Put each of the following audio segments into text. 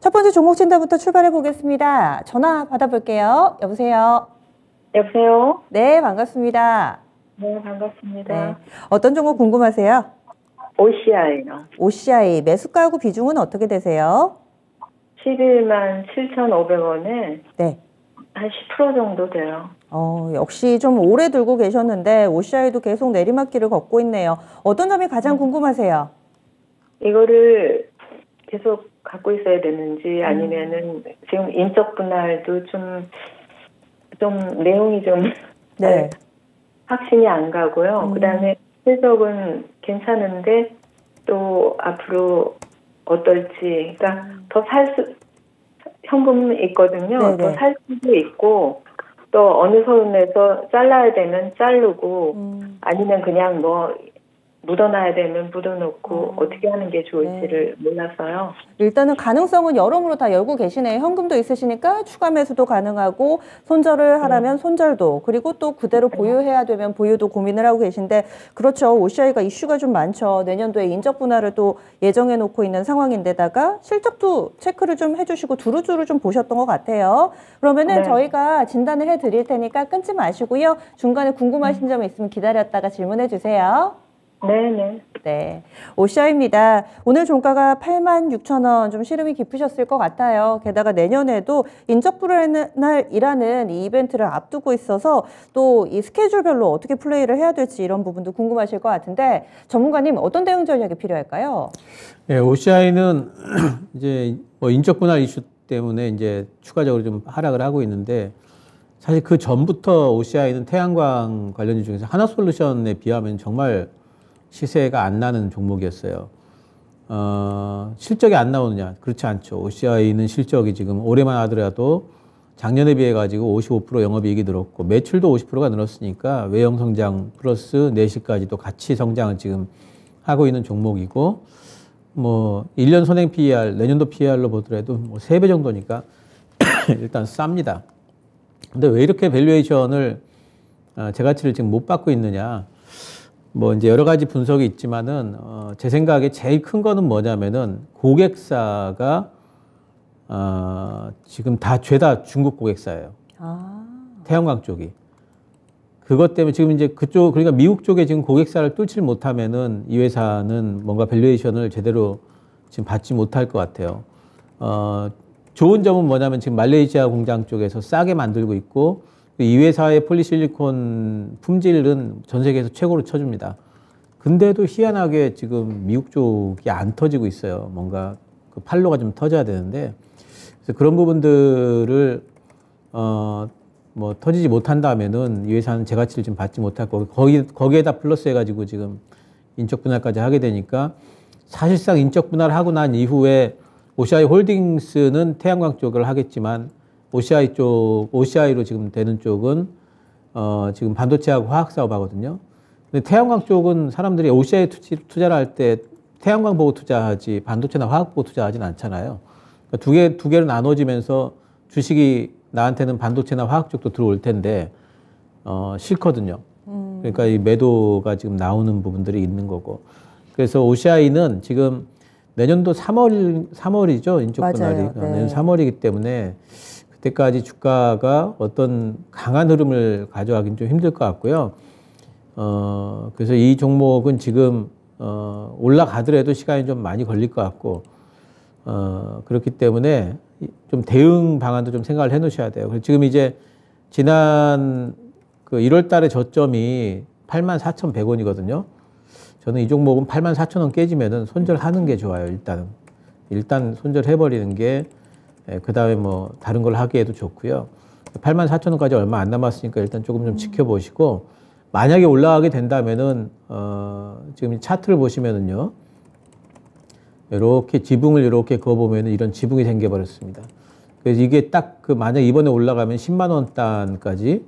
첫 번째 종목 진단부터 출발해 보겠습니다. 전화 받아볼게요. 여보세요? 여보세요? 네, 반갑습니다. 네, 반갑습니다. 네. 어떤 종목 궁금하세요? OCI요. OCI 매수가하고 비중은 어떻게 되세요? 11만 7,500원에 네. 한 10% 정도 돼요. 역시 좀 오래 들고 계셨는데 OCI도 계속 내리막길을 걷고 있네요. 어떤 점이 가장 궁금하세요? 이거를 계속 갖고 있어야 되는지 아니면은 지금 인적 분할도 좀 내용이 좀 네. 확신이 안 가고요. 그다음에 실적은 괜찮은데 또 앞으로 어떨지, 그러니까 현금 있거든요. 네네. 더 살 수도 있고 또 어느 선에서 잘라야 되면 자르고 아니면 그냥 뭐 묻어놔야 되면 묻어놓고 어떻게 하는 게 좋을지를 몰라서요. 일단은 가능성은 여러모로 다 열고 계시네요. 현금도 있으시니까 추가 매수도 가능하고 손절을 하라면 손절도, 그리고 또 그대로 보유해야 되면 보유도 고민을 하고 계신데, 그렇죠. OCI가 이슈가 좀 많죠. 내년도에 인적 분할을 또 예정해 놓고 있는 상황인데다가 실적도 체크를 좀 해주시고 두루두루 좀 보셨던 것 같아요. 그러면은 네. 저희가 진단을 해드릴 테니까 끊지 마시고요. 중간에 궁금하신 점이 있으면 기다렸다가 질문해 주세요. 네네. 네, OCI입니다. 오늘 종가가 86,000원, 좀 시름이 깊으셨을 것 같아요. 게다가 내년에도 인적 분할이라는 이 이벤트를 앞두고 있어서 또 이 스케줄별로 어떻게 플레이를 해야 될지 이런 부분도 궁금하실 것 같은데, 전문가님 어떤 대응 전략이 필요할까요? 네, OCI는 이제 뭐 인적 분할 이슈 때문에 이제 추가적으로 좀 하락을 하고 있는데, 사실 그 전부터 OCI는 태양광 관련주 중에서 하나솔루션에 비하면 정말 시세가 안 나는 종목이었어요. 실적이 안 나오느냐? 그렇지 않죠. OCI는 실적이 지금 올해만 하더라도 작년에 비해 가지고 55% 영업이익이 늘었고 매출도 50%가 늘었으니까 외형 성장 플러스 내시까지도 같이 성장을 지금 하고 있는 종목이고, 뭐 1년 선행 PER, 내년도 PER로 보더라도 뭐 3배 정도니까 일단 쌉니다. 근데 왜 이렇게 밸류에이션을 제 가치를 지금 못 받고 있느냐? 뭐 이제 여러 가지 분석이 있지만은 제 생각에 제일 큰 거는 뭐냐면은 고객사가 지금 죄다 중국 고객사예요. 태양광 쪽이. 그것 때문에 지금 이제 그쪽, 그러니까 미국 쪽에 지금 고객사를 뚫지 못하면은 이 회사는 뭔가 밸류에이션을 제대로 지금 받지 못할 것 같아요. 좋은 점은 뭐냐면 지금 말레이시아 공장 쪽에서 싸게 만들고 있고, 이 회사의 폴리실리콘 품질은 전 세계에서 최고로 쳐줍니다. 근데도 희한하게 지금 미국 쪽이 안 터지고 있어요. 뭔가 그 판로가 좀 터져야 되는데, 그래서 그런 부분들을 뭐 터지지 못한다면은 이 회사는 제 가치를 좀 받지 못할 거고, 거기에다 플러스 해가지고 지금 인적 분할까지 하게 되니까, 사실상 인적 분할하고 난 이후에 OCI 홀딩스는 태양광 쪽을 하겠지만 OCI로 지금 되는 쪽은 지금 반도체하고 화학 사업 하거든요. 근데 태양광 쪽은 사람들이 OCI 투자를 할 때 태양광 보고 투자하지 반도체나 화학 보고 투자하진 않잖아요. 그러니까 두 개로 나눠지면서 주식이 나한테는 반도체나 화학 쪽도 들어올 텐데 싫거든요. 그러니까 이 매도가 지금 나오는 부분들이 있는 거고. 그래서 OCI는 지금 내년도 3월이죠. 인적 분할이. 맞아요. 네. 내년 3월이기 때문에 그때까지 주가가 어떤 강한 흐름을 가져가긴 좀 힘들 것 같고요. 그래서 이 종목은 지금 올라가더라도 시간이 좀 많이 걸릴 것 같고, 그렇기 때문에 좀 대응 방안도 좀 생각을 해 놓으셔야 돼요. 그래서 지금 이제 지난 그 1월 달에 저점이 84,100원이거든요. 저는 이 종목은 84,000원 깨지면은 손절하는 게 좋아요. 일단 손절해버리는 게, 그 다음에 뭐 다른 걸 하기에도 좋고요. 84,000원까지 얼마 안 남았으니까 일단 조금 좀 지켜보시고, 만약에 올라가게 된다면은 지금 차트를 보시면은요, 이렇게 지붕을 이렇게 그어보면은 이런 지붕이 생겨버렸습니다. 그래서 이게 딱 만약 이번에 올라가면 10만 원 단까지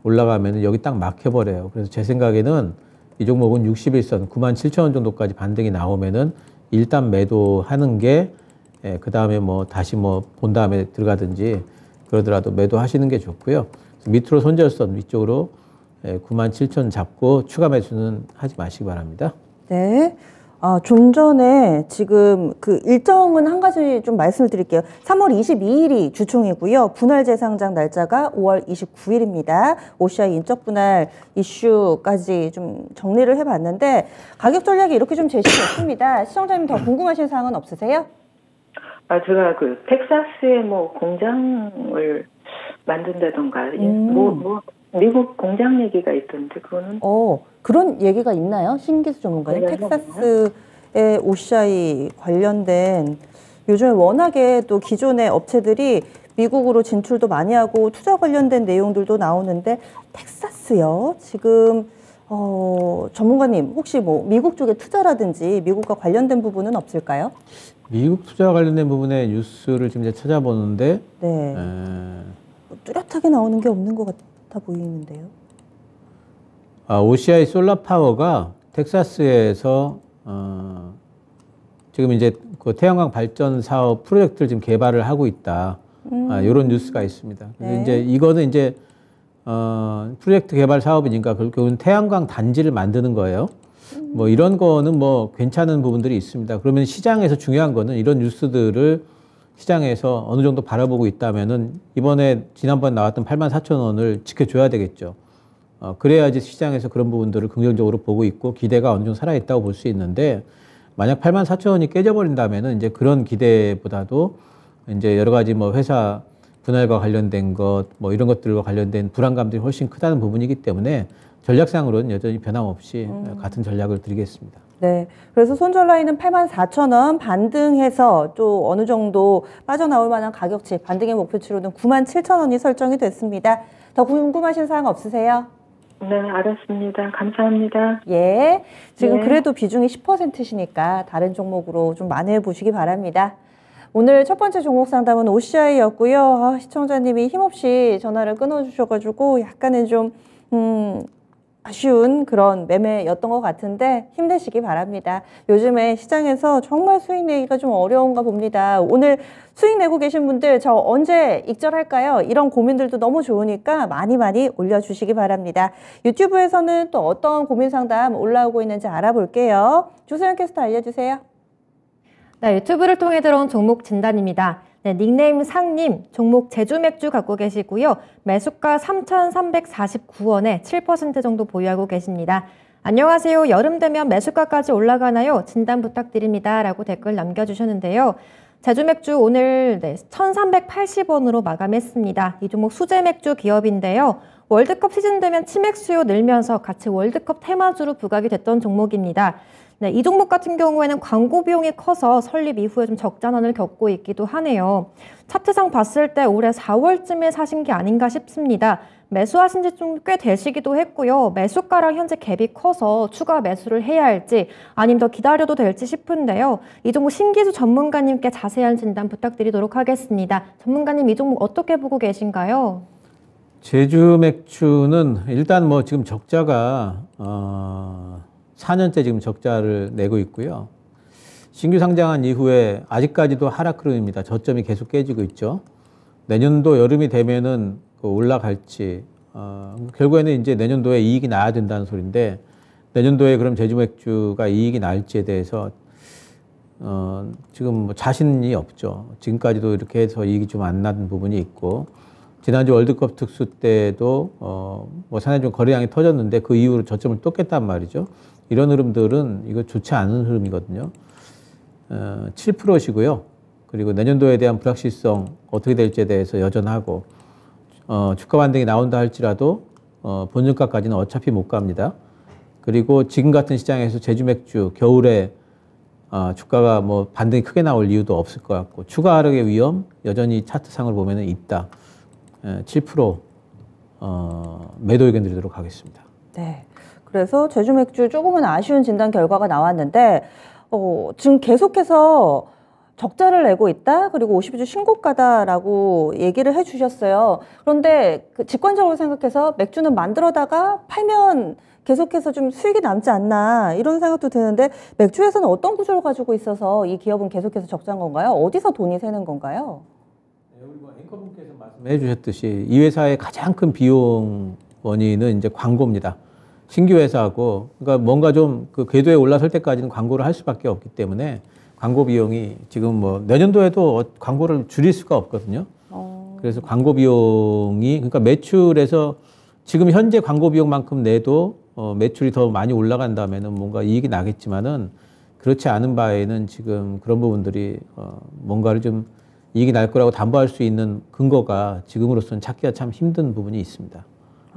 올라가면은 여기 딱 막혀버려요. 그래서 제 생각에는 이 종목은 61선 97,000원 정도까지 반등이 나오면은 일단 매도하는 게, 그 다음에 뭐 다시 뭐 본 다음에 들어가든지 그러더라도 매도하시는 게 좋고요. 밑으로 손절선 위쪽으로 97,000 잡고 추가 매수는 하지 마시기 바랍니다. 네. 좀 전에 지금 그 일정은 한 가지 좀 말씀을 드릴게요. 3월 22일이 주총이고요. 분할 재상장 날짜가 5월 29일입니다. OCI 인적 분할 이슈까지 좀 정리를 해봤는데 가격 전략이 이렇게 좀 제시됐습니다. 시청자님 더 궁금하신 사항은 없으세요? 제가 그 텍사스에 뭐 공장을 만든다던가 미국 공장 얘기가 있던데 그거는 그런 얘기가 있나요? 신기수 전문가님? 텍사스의 OCI 관련된 요즘에 워낙에 또 기존의 업체들이 미국으로 진출도 많이 하고 투자 관련된 내용들도 나오는데 텍사스요? 지금 전문가님 혹시 뭐 미국 쪽에 투자라든지 미국과 관련된 부분은 없을까요? 미국 투자와 관련된 부분의 뉴스를 지금 이제 찾아보는데 네. 뚜렷하게 나오는 게 없는 것 같아 보이는데요. OCI 솔라파워가 텍사스에서 지금 이제 그 태양광 발전 사업 프로젝트를 지금 개발을 하고 있다. 이런 뉴스가 있습니다. 네. 이제 이거는 이제 프로젝트 개발 사업이니까 결국은 태양광 단지를 만드는 거예요. 뭐 이런 거는 뭐 괜찮은 부분들이 있습니다. 그러면 시장에서 중요한 거는 이런 뉴스들을 시장에서 어느 정도 바라보고 있다면은 이번에 지난번에 나왔던 84,000원을 지켜줘야 되겠죠. 그래야지 시장에서 그런 부분들을 긍정적으로 보고 있고 기대가 어느 정도 살아있다고 볼 수 있는데 만약 84,000원이 깨져버린다면은 이제 그런 기대보다도 이제 여러 가지 뭐 회사 분할과 관련된 것, 뭐 이런 것들과 관련된 불안감들이 훨씬 크다는 부분이기 때문에 전략상으로는 여전히 변함없이 같은 전략을 드리겠습니다. 네. 그래서 손절 라인은 84,000원 반등해서 또 어느 정도 빠져나올 만한 가격치, 반등의 목표치로는 97,000원이 설정이 됐습니다. 더 궁금하신 사항 없으세요? 네, 알았습니다. 감사합니다. 예. 지금 네. 그래도 비중이 10%시니까 다른 종목으로 좀 만회해 보시기 바랍니다. 오늘 첫 번째 종목 상담은 OCI였고요. 시청자님이 힘없이 전화를 끊어주셔가지고 약간은 좀 아쉬운 그런 매매였던 것 같은데 힘내시기 바랍니다. 요즘에 시장에서 정말 수익 내기가 좀 어려운가 봅니다. 오늘 수익 내고 계신 분들 저 언제 익절할까요? 이런 고민들도 너무 좋으니까 많이 올려주시기 바랍니다. 유튜브에서는 또 어떤 고민 상담 올라오고 있는지 알아볼게요. 조세현 캐스터 알려주세요. 네, 유튜브를 통해 들어온 종목 진단입니다. 네, 닉네임 상님, 종목 제주맥주 갖고 계시고요. 매수가 3,349원에 7% 정도 보유하고 계십니다. 안녕하세요. 여름 되면 매수가까지 올라가나요? 진단 부탁드립니다. 라고 댓글 남겨주셨는데요. 제주맥주 오늘 1,380원으로 마감했습니다. 이 종목 수제맥주 기업인데요. 월드컵 시즌 되면 치맥 수요 늘면서 같이 월드컵 테마주로 부각이 됐던 종목입니다. 네, 이 종목 같은 경우에는 광고 비용이 커서 설립 이후에 좀 적자난을 겪고 있기도 하네요. 차트상 봤을 때 올해 4월쯤에 사신 게 아닌가 싶습니다. 매수하신 지 좀 꽤 되시기도 했고요. 매수가랑 현재 갭이 커서 추가 매수를 해야 할지 아니면 더 기다려도 될지 싶은데요. 이 종목 신기수 전문가님께 자세한 진단 부탁드리도록 하겠습니다. 전문가님 이 종목 어떻게 보고 계신가요? 제주 맥주는 일단 뭐 지금 적자가 4년째 지금 적자를 내고 있고요. 신규 상장한 이후에 아직까지도 하락 흐름입니다. 저점이 계속 깨지고 있죠. 내년도 여름이 되면은 올라갈지, 결국에는 이제 내년도에 이익이 나야 된다는 소리인데, 내년도에 그럼 제주 맥주가 이익이 날지에 대해서, 지금 뭐 자신이 없죠. 지금까지도 이렇게 해서 이익이 좀 안 나는 부분이 있고, 지난주 월드컵 특수 때도, 뭐 상당히 좀 거래량이 터졌는데 그 이후로 저점을 또 깼단 말이죠. 이런 흐름들은 이거 좋지 않은 흐름이거든요. 7%시고요. 그리고 내년도에 대한 불확실성 어떻게 될지에 대해서 여전하고, 주가 반등이 나온다 할지라도 본전가까지는 어차피 못 갑니다. 그리고 지금 같은 시장에서 제주 맥주 겨울에 주가가 뭐 반등이 크게 나올 이유도 없을 것 같고, 추가 하락의 위험 여전히 차트상을 보면은 있다. 7% 매도 의견 드리도록 하겠습니다. 네. 그래서 제주 맥주 조금은 아쉬운 진단 결과가 나왔는데 지금 계속해서 적자를 내고 있다. 그리고 52주 신고가다라고 얘기를 해주셨어요. 그런데 직관적으로 생각해서 맥주는 만들어다가 팔면 계속해서 좀 수익이 남지 않나 이런 생각도 드는데 맥주에서는 어떤 구조를 가지고 있어서 이 기업은 계속해서 적자인 건가요? 어디서 돈이 새는 건가요? 여기 뭐 앵커분께서 말씀해 주셨듯이 이 회사의 가장 큰 비용 원인은 이제 광고입니다. 신규 회사고, 그러니까 뭔가 좀 그 궤도에 올라설 때까지는 광고를 할 수밖에 없기 때문에 광고 비용이 지금 뭐 내년도에도 광고를 줄일 수가 없거든요. 그래서 광고 비용이, 그러니까 매출에서 지금 현재 광고 비용만큼 내도 매출이 더 많이 올라간다면은 뭔가 이익이 나겠지만은 그렇지 않은 바에는 지금 그런 부분들이 뭔가를 좀 이익이 날 거라고 담보할 수 있는 근거가 지금으로서는 찾기가 참 힘든 부분이 있습니다.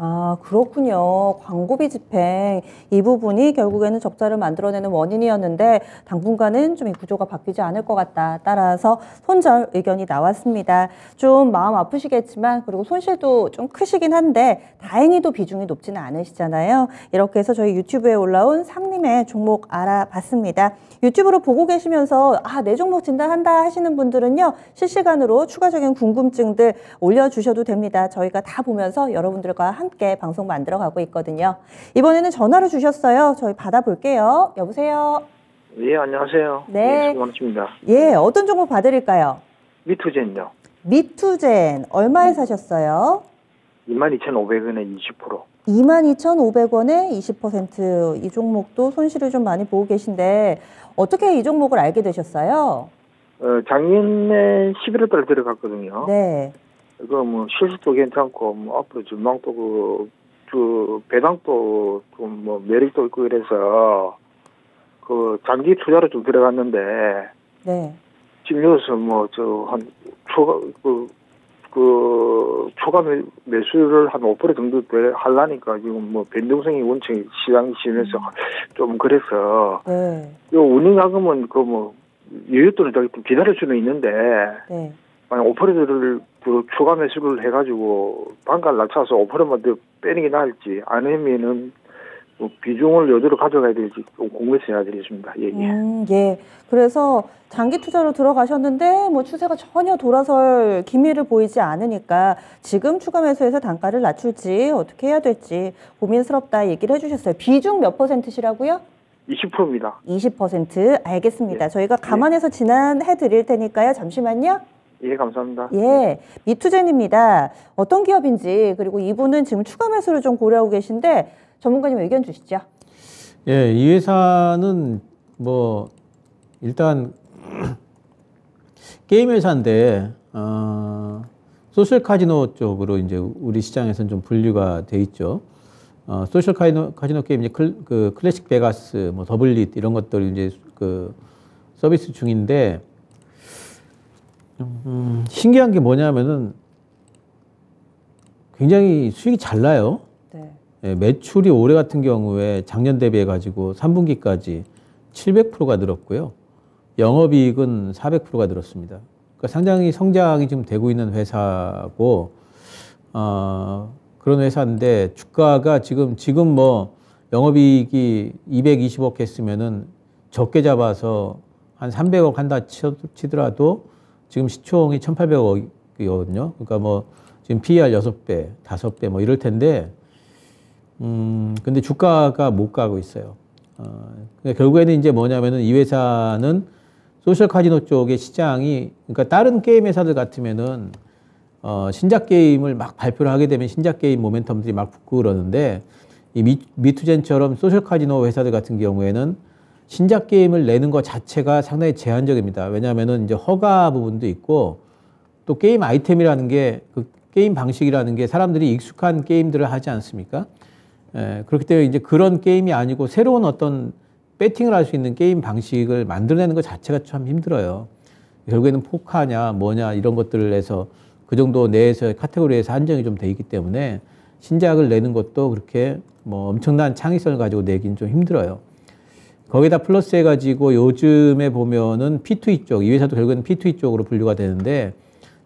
아, 그렇군요. 광고비 집행 이 부분이 결국에는 적자를 만들어내는 원인이었는데 당분간은 좀 이 구조가 바뀌지 않을 것 같다. 따라서 손절 의견이 나왔습니다. 좀 마음 아프시겠지만 그리고 손실도 좀 크시긴 한데 다행히도 비중이 높지는 않으시잖아요. 이렇게 해서 저희 유튜브에 올라온 상님의 종목 알아봤습니다. 유튜브로 보고 계시면서 내 종목 진단한다 하시는 분들은요. 실시간으로 추가적인 궁금증들 올려주셔도 됩니다. 저희가 다 보면서 여러분들과 함께 방송 만들어가고 있거든요. 이번에는 전화로 주셨어요. 저희 받아볼게요. 여보세요? 예, 안녕하세요. 네. 수고하셨습니다. 예, 어떤 종목 받으릴까요? 미투젠요. 미투젠 얼마에 사셨어요? 22,500원에 20%. 22,500원에 20%. 이 종목도 손실을 좀 많이 보고 계신데 어떻게 이 종목을 알게 되셨어요? 작년에 11월 달에 들어갔거든요. 네. 뭐 실수도 괜찮고 뭐 앞으로 전망도 배당도 좀 뭐 매력도 있고 그래서 그 장기 투자로 좀 들어갔는데 네. 지금 여기서 뭐 한 초과 매수를 한 5% 정도 하려니까 지금 뭐 변동성이 원체 시장이 심해서 좀 그래서 네. 요 운영자금은 그 뭐 여윳돈을 좀 기다릴 수는 있는데 네. 만약 5%를 그 추가 매수를 해가지고 반가를 낮춰서 5%만 더 빼는 게 나을지 아니면은 뭐 비중을 여대로 가져가야 될지 공부해서 해야 되겠습니다. 예, 예. 예. 그래서 장기 투자로 들어가셨는데 뭐 추세가 전혀 돌아설 기미를 보이지 않으니까 지금 추가 매수해서 단가를 낮출지 어떻게 해야 될지 고민스럽다 얘기를 해주셨어요. 비중 몇 %시라고요? 20%입니다. 20%. 알겠습니다. 예. 저희가 감안해서 진단해 드릴 테니까요. 잠시만요. 예, 감사합니다. 예, 미투젠입니다. 어떤 기업인지 그리고 이분은 지금 추가 매수를 좀 고려하고 계신데 전문가님 의견 주시죠. 예, 이 회사는 뭐 일단 게임 회사인데 소셜 카지노 쪽으로 이제 우리 시장에서는 좀 분류가 돼 있죠. 소셜 카지노 게임 이제 그 클래식 베가스, 뭐 더블릿 이런 것들이 이제 그 서비스 중인데 신기한 게 뭐냐면은 굉장히 수익이 잘 나요. 네. 예, 매출이 올해 같은 경우에 작년 대비해 가지고 3분기까지 700%가 늘었고요. 영업이익은 400%가 늘었습니다. 그러니까 상당히 성장이 지금 되고 있는 회사고 그런 회사인데 주가가 지금 뭐 영업이익이 220억 했으면은 적게 잡아서 한 300억 한다 치더라도 지금 시총이 1,800억이거든요. 그러니까 뭐 지금 PER 6배, 5배 뭐 이럴 텐데 근데 주가가 못 가고 있어요. 그러니까 결국에는 이제 뭐냐면은 이 회사는 소셜 카지노 쪽의 시장이, 그러니까 다른 게임 회사들 같으면은 신작 게임을 막 발표를 하게 되면 신작 게임 모멘텀들이 막 붙고 그러는데 이 미투젠처럼 소셜 카지노 회사들 같은 경우에는 신작 게임을 내는 것 자체가 상당히 제한적입니다. 왜냐하면은 이제 허가 부분도 있고 또 게임 아이템이라는 게 그 게임 방식이라는 게 사람들이 익숙한 게임들을 하지 않습니까? 그렇기 때문에 이제 그런 게임이 아니고 새로운 어떤 배팅을 할 수 있는 게임 방식을 만들어내는 것 자체가 참 힘들어요. 결국에는 포카냐 뭐냐 이런 것들을 해서 그 정도 내에서 카테고리에서 한정이 좀 돼 있기 때문에 신작을 내는 것도 그렇게 뭐 엄청난 창의성을 가지고 내긴 좀 힘들어요. 거기다 플러스 해가지고 요즘에 보면은 P2E 쪽, 이 회사도 결국에는 P2E 쪽으로 분류가 되는데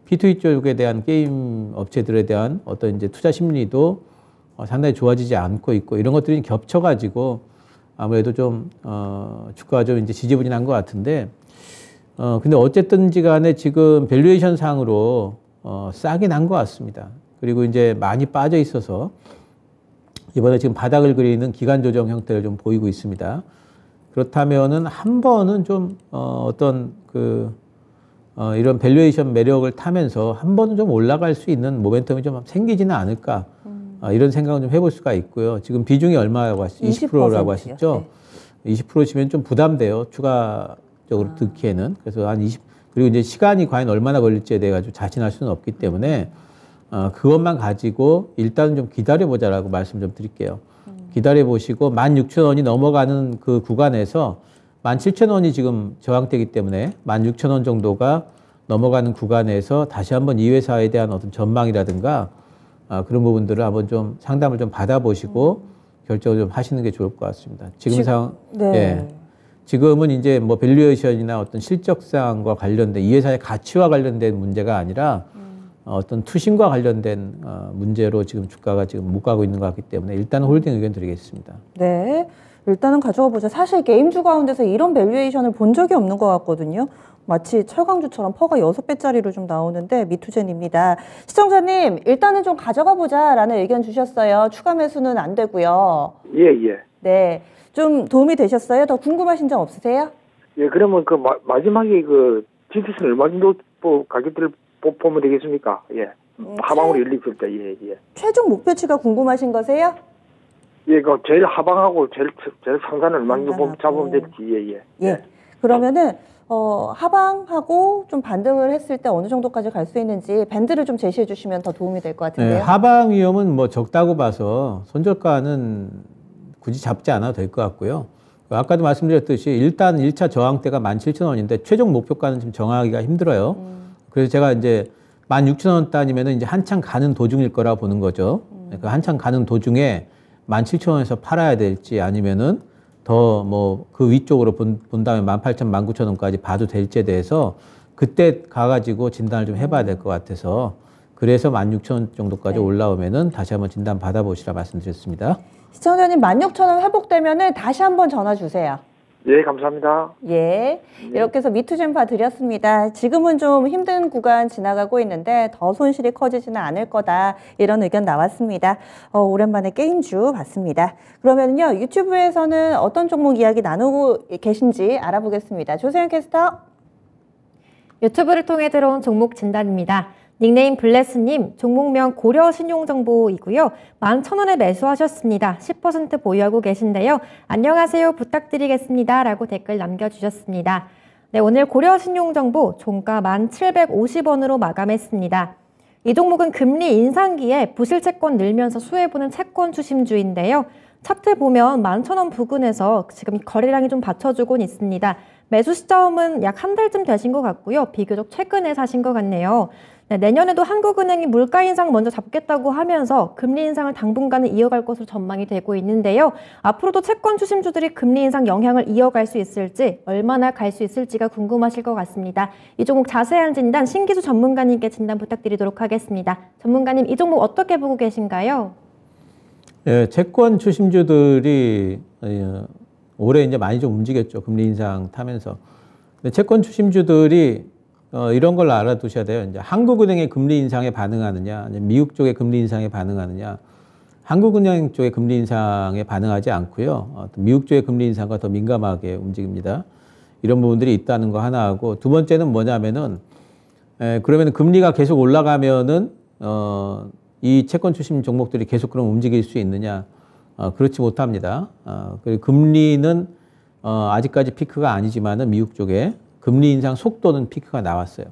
P2E 쪽에 대한 게임 업체들에 대한 어떤 이제 투자 심리도 상당히 좋아지지 않고 있고 이런 것들이 겹쳐가지고 아무래도 좀 주가가 좀 이제 지지부진한 것 같은데 근데 어쨌든지 간에 지금 밸류에이션 상으로 싸게 난 것 같습니다. 그리고 이제 많이 빠져 있어서 이번에 지금 바닥을 그리는 기간 조정 형태를 좀 보이고 있습니다. 그렇다면은 한 번은 좀 어떤 이런 밸류에이션 매력을 타면서 한 번은 좀 올라갈 수 있는 모멘텀이 좀 생기지는 않을까 이런 생각을 좀 해볼 수가 있고요. 지금 비중이 얼마라고 하시죠? 20%라고 하시죠? 네. 20%치면 좀 부담돼요. 추가적으로 넣기에는. 그래서 한 20, 그리고 이제 시간이 과연 얼마나 걸릴지에 대해 가지고 자신할 수는 없기 때문에 그것만 가지고 일단은 좀 기다려보자라고 말씀 좀 드릴게요. 기다려보시고 16,000원이 넘어가는 그 구간에서 17,000원이 지금 저항되기 때문에 16,000원 정도가 넘어가는 구간에서 다시 한번 이 회사에 대한 어떤 전망이라든가 그런 부분들을 한번 좀 상담을 좀 받아보시고 결정을 좀 하시는 게 좋을 것 같습니다. 지금 네. 예. 지금은 이제 뭐 밸류에이션이나 어떤 실적사항과 관련된 이 회사의 가치와 관련된 문제가 아니라 어떤 투심과 관련된 문제로 지금 주가가 지금 못 가고 있는 것 같기 때문에 일단 홀딩 의견 드리겠습니다. 네. 일단은 가져가 보자. 사실 게임주 가운데서 이런 밸류에이션을 본 적이 없는 것 같거든요. 마치 철강주처럼 퍼가 6배짜리로 좀 나오는데 미투젠입니다. 시청자님, 일단은 좀 가져가 보자라는 의견 주셨어요. 추가 매수는 안 되고요. 예. 네. 좀 도움이 되셨어요? 더 궁금하신 점 없으세요? 예, 그러면 그 마지막에 그 GTC는 얼마 정도 가격대를 보면 되겠습니까? 예. 하방으로 열렸을 때, 예. 최종 목표치가 궁금하신 거세요? 예, 그 제일 하방하고 제일 상단을 얼마 정도 잡으면 될지, 예. 그러면은, 하방하고 좀 반등을 했을 때 어느 정도까지 갈 수 있는지 밴드를 좀 제시해 주시면 더 도움이 될 것 같은데요. 네, 하방 위험은 뭐 적다고 봐서 손절가는 굳이 잡지 않아도 될 것 같고요. 아까도 말씀드렸듯이 일단 1차 저항대가 17,000원인데 최종 목표가는 지금 정하기가 힘들어요. 그래서 제가 이제 16,000원 단위면은 이제 한참 가는 도중일 거라 보는 거죠. 그 한참 가는 도중에 17,000원에서 팔아야 될지 아니면은 더 뭐 그 위쪽으로 본 다음에 18,000원, 19,000원까지 봐도 될지에 대해서 그때 가가지고 진단을 좀 해봐야 될 것 같아서 그래서 16,000원 정도까지 올라오면은 다시 한번 진단 받아보시라 말씀드렸습니다. 시청자님 16,000원 회복되면은 다시 한번 전화 주세요. 예, 감사합니다. 예. 이렇게 해서 미투젠 봐드렸습니다. 지금은 좀 힘든 구간 지나가고 있는데 더 손실이 커지지는 않을 거다. 이런 의견 나왔습니다. 오랜만에 게임주 봤습니다. 그러면요, 유튜브에서는 어떤 종목 이야기 나누고 계신지 알아보겠습니다. 조세현 캐스터. 유튜브를 통해 들어온 종목 진단입니다. 닉네임 블레스님, 종목명 고려신용정보이고요. 11,000원에 매수하셨습니다. 10% 보유하고 계신데요. 안녕하세요. 부탁드리겠습니다. 라고 댓글 남겨주셨습니다. 네, 오늘 고려신용정보 종가 1,750원으로 마감했습니다. 이 종목은 금리 인상기에 부실채권 늘면서 수혜보는 채권 추심주인데요. 차트 보면 11,000원 부근에서 지금 거래량이 좀 받쳐주곤 있습니다. 매수 시점은 약 한 달쯤 되신 것 같고요. 비교적 최근에 사신 것 같네요. 네, 내년에도 한국은행이 물가 인상 먼저 잡겠다고 하면서 금리 인상을 당분간은 이어갈 것으로 전망이 되고 있는데요. 앞으로도 채권 추심주들이 금리 인상 영향을 이어갈 수 있을지, 얼마나 갈 수 있을지가 궁금하실 것 같습니다. 이 종목 자세한 진단 신기수 전문가님께 진단 부탁드리도록 하겠습니다. 전문가님, 이 종목 어떻게 보고 계신가요? 예, 채권 추심주들이 올해 이제 많이 좀 움직였죠. 금리 인상 타면서. 근데 채권 추심주들이 이런 걸 알아두셔야 돼요. 이제 한국은행의 금리 인상에 반응하느냐, 아니면 미국 쪽의 금리 인상에 반응하느냐. 한국은행 쪽의 금리 인상에 반응하지 않고요. 미국 쪽의 금리 인상과 더 민감하게 움직입니다. 이런 부분들이 있다는 거 하나 하고, 두 번째는 뭐냐면은, 그러면 금리가 계속 올라가면은, 이 채권 추심 종목들이 계속 그럼 움직일 수 있느냐. 그렇지 못합니다. 그리고 금리는, 아직까지 피크가 아니지만은 미국 쪽에 금리 인상 속도는 피크가 나왔어요.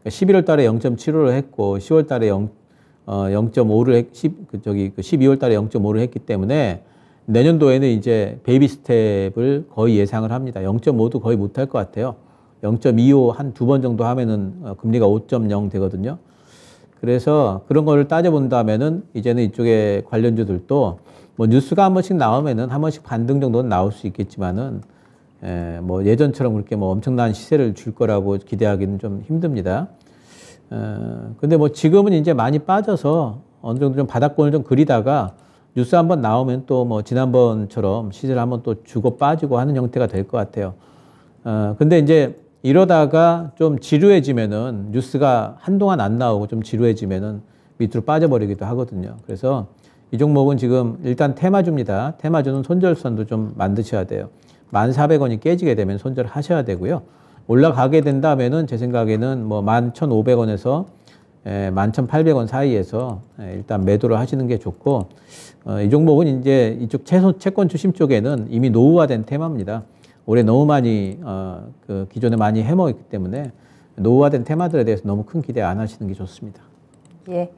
11월 달에 0.75를 했고 10월 달에 0.5를 12월 달에 0.5를 했기 때문에 내년도에는 이제 베이비 스텝을 거의 예상을 합니다. 0.5도 거의 못할 것 같아요. 0.25 한 두 번 정도 하면은 금리가 5.0 되거든요. 그래서 그런 거를 따져본다면은 이제는 이쪽에 관련주들도 뭐 뉴스가 한 번씩 나오면은 한 번씩 반등 정도는 나올 수 있겠지만은 뭐 예전처럼 그렇게 뭐 엄청난 시세를 줄 거라고 기대하기는 좀 힘듭니다. 근데 뭐 지금은 이제 많이 빠져서 어느 정도 좀 바닥권을 좀 그리다가 뉴스 한번 나오면 또 뭐 지난번처럼 시세를 한번 또 주고 빠지고 하는 형태가 될 것 같아요. 근데 이제 이러다가 좀 지루해지면은 뉴스가 한동안 안 나오고 좀 지루해지면은 밑으로 빠져버리기도 하거든요. 그래서 이 종목은 지금 일단 테마주입니다. 테마주는 손절선도 좀 만드셔야 돼요. 1,400원이 깨지게 되면 손절하셔야 되고요. 올라가게 된다면은 제 생각에는 뭐 11,500원에서 11,800원 사이에서 일단 매도를 하시는 게 좋고, 이 종목은 이제 이쪽 채권 주심 쪽에는 이미 노후화된 테마입니다. 올해 너무 많이 그 기존에 많이 해먹었기 때문에 노후화된 테마들에 대해서 너무 큰 기대 안 하시는 게 좋습니다. 예.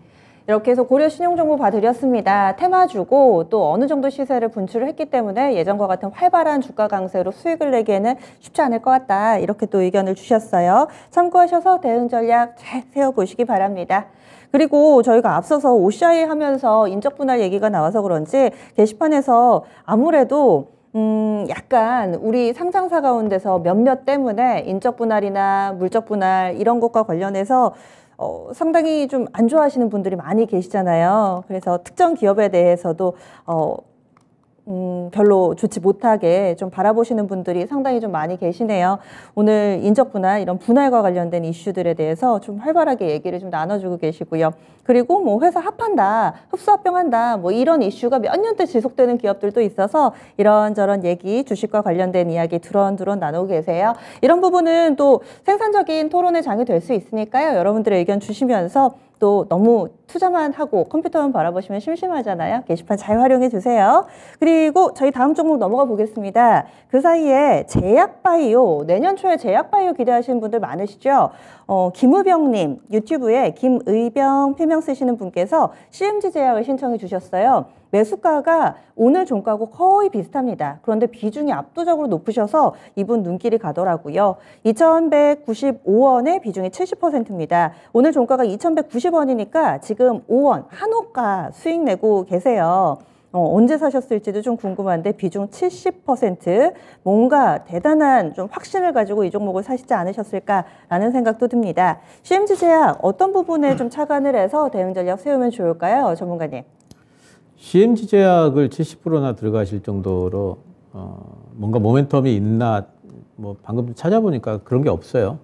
이렇게 해서 고려 신용 정보 봐드렸습니다. 테마주고 또 어느 정도 시세를 분출을 했기 때문에 예전과 같은 활발한 주가 강세로 수익을 내기에는 쉽지 않을 것 같다. 이렇게 또 의견을 주셨어요. 참고하셔서 대응 전략 잘 세워보시기 바랍니다. 그리고 저희가 앞서서 OCI 하면서 인적 분할 얘기가 나와서 그런지 게시판에서 아무래도 약간 우리 상장사 가운데서 몇몇 때문에 인적 분할이나 물적 분할 이런 것과 관련해서 상당히 좀 안 좋아하시는 분들이 많이 계시잖아요. 그래서 특정 기업에 대해서도 별로 좋지 못하게 좀 바라보시는 분들이 상당히 좀 많이 계시네요. 오늘 인적 분할, 이런 분할과 관련된 이슈들에 대해서 좀 활발하게 얘기를 좀 나눠주고 계시고요. 그리고 뭐 회사 합한다, 흡수합병한다, 뭐 이런 이슈가 몇 년째 지속되는 기업들도 있어서 이런저런 얘기, 주식과 관련된 이야기 두런두런 나누고 계세요. 이런 부분은 또 생산적인 토론의 장이 될 수 있으니까요. 여러분들의 의견 주시면서 또 너무 투자만 하고 컴퓨터만 바라보시면 심심하잖아요. 게시판 잘 활용해 주세요. 그리고 저희 다음 종목 넘어가 보겠습니다. 그 사이에 제약바이오, 내년 초에 제약바이오 기대하시는 분들 많으시죠? 김우병님, 유튜브에 김의병 필명 쓰시는 분께서 CMG 제약을 신청해 주셨어요. 매수가가 오늘 종가하고 거의 비슷합니다. 그런데 비중이 압도적으로 높으셔서 이분 눈길이 가더라고요. 2,195원에 비중이 70%입니다. 오늘 종가가 2,190원이니까 지금 5원 한호가 수익 내고 계세요. 언제 사셨을지도 좀 궁금한데 비중 70%, 뭔가 대단한 좀 확신을 가지고 이 종목을 사시지 않으셨을까라는 생각도 듭니다. CMG 제약 어떤 부분에 좀 착안을 해서 대응 전략 세우면 좋을까요, 전문가님? CMG 제약을 70%나 들어가실 정도로 뭔가 모멘텀이 있나, 뭐 방금 찾아보니까 그런 게 없어요.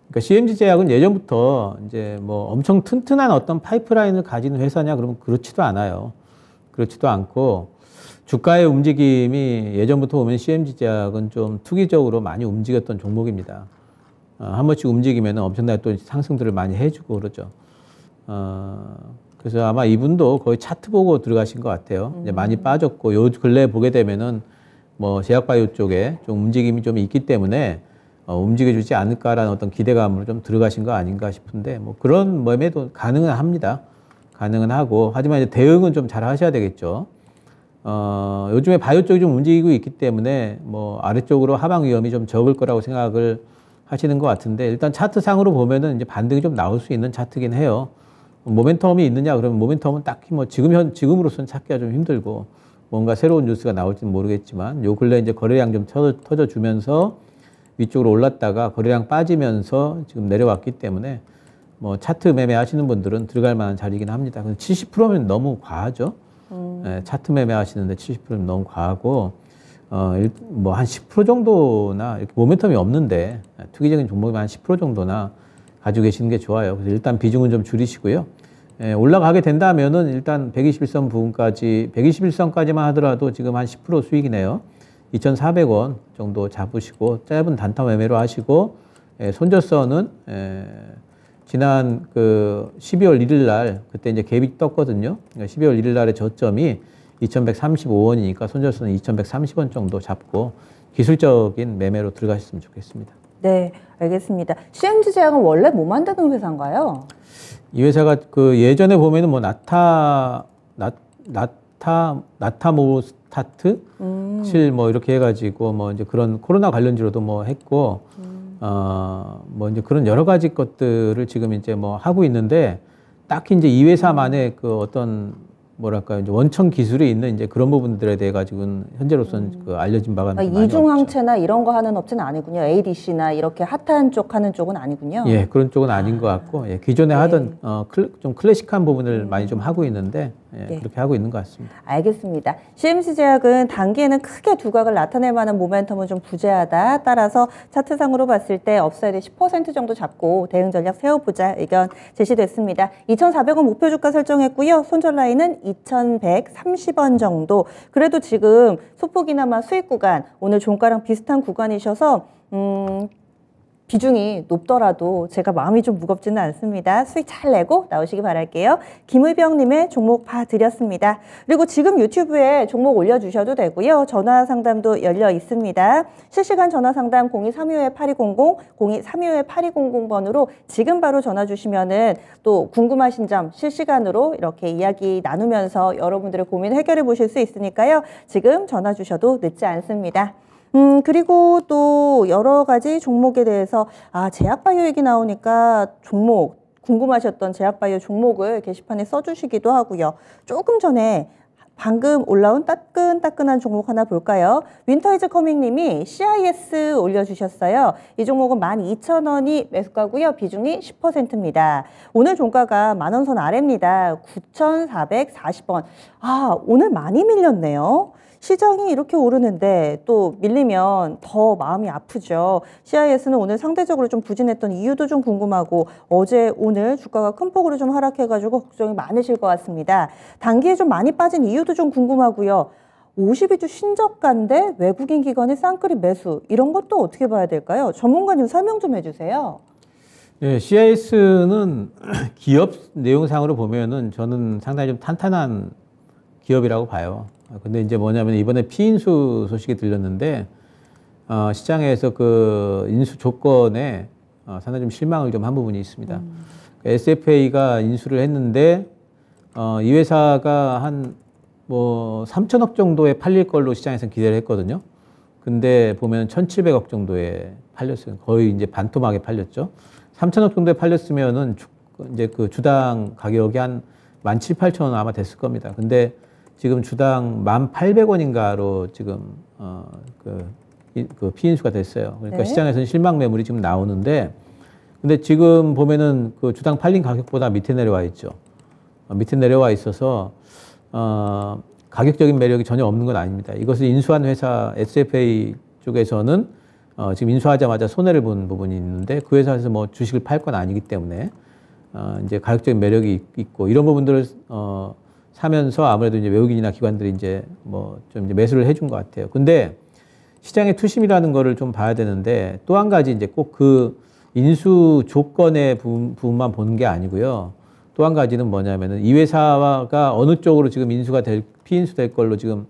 그러니까 CMG 제약은 예전부터 이제 뭐 엄청 튼튼한 어떤 파이프라인을 가진 회사냐 그러면 그렇지도 않아요. 그렇지도 않고 주가의 움직임이 예전부터 보면 CMG 제약은 좀 투기적으로 많이 움직였던 종목입니다. 한 번씩 움직이면 엄청나게 또 상승들을 많이 해주고 그러죠. 그래서 아마 이분도 거의 차트 보고 들어가신 것 같아요. 이제 많이 빠졌고 요 근래 보게 되면은 뭐 제약바이오 쪽에 좀 움직임이 좀 있기 때문에 움직여주지 않을까라는 어떤 기대감으로 좀 들어가신 거 아닌가 싶은데 뭐 그런 매매도 가능은 합니다. 가능은 하고, 하지만 이제 대응은 좀 잘 하셔야 되겠죠. 요즘에 바이오 쪽이 좀 움직이고 있기 때문에 뭐 아래쪽으로 하방 위험이 좀 적을 거라고 생각을 하시는 것 같은데, 일단 차트상으로 보면은 이제 반등이 좀 나올 수 있는 차트긴 해요. 모멘텀이 있느냐 그러면 모멘텀은 딱히 뭐 지금으로서는 찾기가 좀 힘들고, 뭔가 새로운 뉴스가 나올지는 모르겠지만 요 근래 이제 거래량 좀 터져주면서 위쪽으로 올랐다가 거래량 빠지면서 지금 내려왔기 때문에 뭐 차트 매매 하시는 분들은 들어갈 만한 자리이긴 합니다. 70%면 너무 과하죠. 네, 차트 매매 하시는데 70%면 너무 과하고, 뭐 한 10% 정도나 이렇게 모멘텀이 없는데 투기적인 종목이 한 10% 정도나 가지고 계시는 게 좋아요. 그래서 일단 비중은 좀 줄이시고요. 올라가게 된다면은 일단 121선 부분까지, 121선까지만 하더라도 지금 한 10% 수익이네요. 2,400원 정도 잡으시고 짧은 단타 매매로 하시고, 손절선은 지난 그 12월 1일 날 그때 이제 갭이 떴거든요. 그러니까 12월 1일 날의 저점이 2,135원이니까 손절선은 2,130원 정도 잡고 기술적인 매매로 들어가셨으면 좋겠습니다. 네, 알겠습니다. CMG 제약은 원래 뭐 만드는 회사인가요? 이 회사가 그 예전에 보면은 뭐 나타모스타트 7 뭐 이렇게 해가지고 뭐 이제 그런 코로나 관련주로도 뭐 했고, 뭐 이제 그런 여러 가지 것들을 지금 이제 뭐 하고 있는데, 딱히 이제 이 회사만의 그 어떤 뭐랄까요, 이제 원천 기술이 있는 이제 그런 부분들에 대해 가지고는 현재로서는 그 알려진 바가 많이 없죠. 이중항체나 이런 거 하는 업체는 아니군요. ADC나 이렇게 핫한 쪽 하는 쪽은 아니군요. 예, 그런 쪽은 아닌 것 같고, 예, 기존에 하던 좀 클래식한 부분을 많이 좀 하고 있는데, 그렇게 하고 있는 것 같습니다. 알겠습니다. CMC 제약은 단기에는 크게 두각을 나타낼 만한 모멘텀은 좀 부재하다. 따라서 차트상으로 봤을 때 업사이드 10% 정도 잡고 대응 전략 세워보자 의견 제시됐습니다. 2,400원 목표 주가 설정했고요. 손절 라인은 2,130원 정도. 그래도 지금 소폭이나마 수익 구간, 오늘 종가랑 비슷한 구간이셔서 비중이 높더라도 제가 마음이 좀 무겁지는 않습니다. 수익 잘 내고 나오시기 바랄게요. 김의병님의 종목 봐드렸습니다. 그리고 지금 유튜브에 종목 올려주셔도 되고요. 전화 상담도 열려 있습니다. 실시간 전화 상담 02-325-8200, 02-325-8200번으로 지금 바로 전화 주시면은 또 궁금하신 점 실시간으로 이렇게 이야기 나누면서 여러분들의 고민 해결해 보실 수 있으니까요. 지금 전화 주셔도 늦지 않습니다. 그리고 또 여러 가지 종목에 대해서 제약바이오 얘기 나오니까 종목 궁금하셨던 제약바이오 종목을 게시판에 써주시기도 하고요. 조금 전에 방금 올라온 따끈따끈한 종목 하나 볼까요? 윈터이즈 커밍님이 CIS 올려주셨어요. 이 종목은 12,000원이 매수가고요. 비중이 10%입니다. 오늘 종가가 만원 선 아래입니다. 9,440원. 오늘 많이 밀렸네요. 시장이 이렇게 오르는데 또 밀리면 더 마음이 아프죠. CIS는 오늘 상대적으로 좀 부진했던 이유도 좀 궁금하고 어제 오늘 주가가 큰 폭으로 좀 하락해가지고 걱정이 많으실 것 같습니다. 단기에 좀 많이 빠진 이유도 좀 궁금하고요. 52주 신저가인데 외국인 기관의 쌍끌이 매수 이런 것도 어떻게 봐야 될까요? 전문가님 설명 좀 해주세요. 네, CIS는 기업 내용상으로 보면은 저는 상당히 좀 탄탄한 기업이라고 봐요. 근데 이제 뭐냐면 이번에 피인수 소식이 들렸는데 시장에서 그 인수 조건에 상당히 좀 실망을 좀 한 부분이 있습니다. SFA가 인수를 했는데 이 회사가 한 뭐 3천억 정도에 팔릴 걸로 시장에서는 기대를 했거든요. 근데 보면 1,700억 정도에 팔렸어요. 거의 이제 반토막에 팔렸죠. 3천억 정도에 팔렸으면은 이제 그 주당 가격이 한 17,000~18,000원 아마 됐을 겁니다. 근데 지금 주당 1,800원인가로 지금 그 피인수가 됐어요. 그러니까 네. 시장에서는 실망 매물이 지금 나오는데, 근데 지금 보면은 그 주당 팔린 가격보다 밑에 내려와 있죠. 밑에 내려와 있어서 가격적인 매력이 전혀 없는 건 아닙니다. 이것을 인수한 회사 SFA 쪽에서는 지금 인수하자마자 손해를 본 부분이 있는데 그 회사에서 뭐 주식을 팔 건 아니기 때문에 이제 가격적인 매력이 있고 이런 부분들을 사면서 아무래도 이제 외국인이나 기관들이 이제 뭐 좀 이제 매수를 해준 것 같아요. 근데 시장의 투심이라는 거를 좀 봐야 되는데 또 한 가지 이제 꼭 그 인수 조건의 부분만 보는 게 아니고요. 또 한 가지는 뭐냐면은 이 회사가 어느 쪽으로 지금 피인수 될 걸로 지금